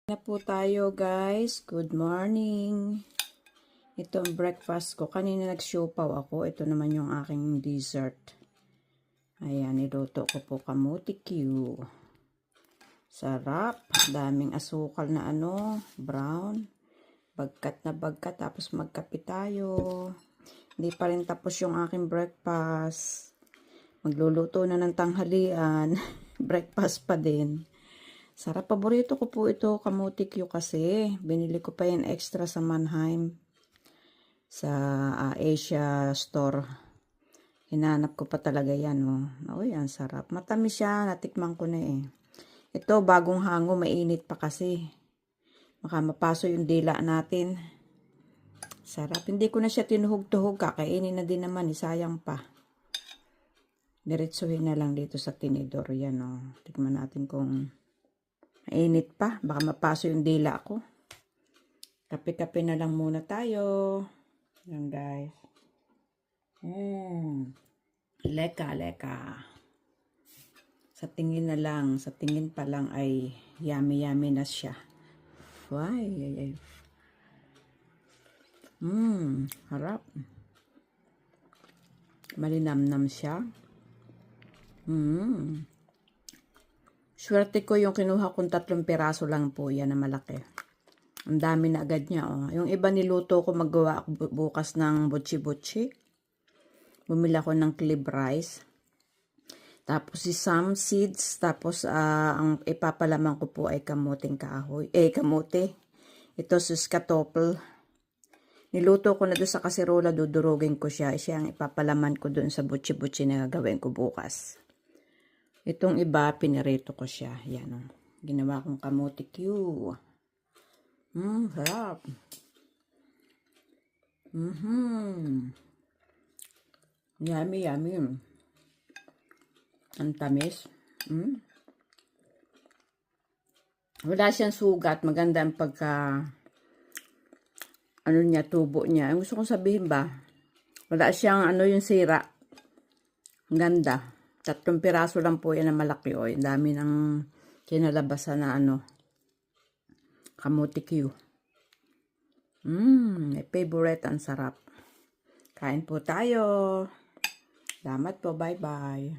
Na po tayo guys. Good morning. Ito ang breakfast ko. Kanina nagsiopaw ako. Ito naman yung aking dessert. Ayan, niluto ko po kamuti Q. Sarap. Daming asukal na brown. Bagkat na bagkat. Tapos magkape tayo. Hindi pa rin tapos yung aking breakfast. Magluluto na ng tanghalian. Breakfast pa din. Sarap, paborito ko po ito, kamuti Q kasi. Binili ko pa yan extra sa Mannheim. Sa Asia store. Hinanap ko pa talaga yan, oh. Uy, ang sarap. Matamis siya, natikman ko na eh. Ito, bagong hango, mainit pa kasi. Baka mapaso yung dila natin. Sarap. Hindi ko na siya tinuhog-tuhog, kakainin na din naman, sayang pa. Diretsuhin na lang dito sa tinidor. Yan, oh. Tikman natin kung mainit pa. Baka mapaso yung dila ko. Kape-kape na lang muna tayo. Yan guys. Leka, leka. Sa tingin na lang. Sa tingin pa lang ay yummy-yummy na siya. Ay, ay, ay. Harap. Malinamnam siya. Swerte ko yung kinuha kong 3 piraso lang po. Yan na malaki. Ang dami na agad niya. Oh. Yung iba niluto ko magawa bukas ng butchi-butchi. Bumili ako ng clib rice. Tapos si some seeds. Tapos ang ipapalaman ko po ay kamuting kahoy. Kamote. Ito suskatopel. Niluto ko na doon sa kasirola. Dudurugin ko siya. Siya ang ipapalaman ko doon sa butchi-butchi na gagawin ko bukas. Itong iba, pinirito ko siya. Yan o. Ginawa kong kamote Q. Harap. Yummy, yummy. Ang tamis. Wala siyang sugat. Maganda ang pagka tubo niya. Ang gusto kong sabihin ba? Wala siyang yung sira. Ang ganda. 3 piraso lang po yan na malaki. O, yung dami ng kinalabasan na kamuti Q. My favorite. Ang sarap. Kain po tayo. Salamat po. Bye-bye.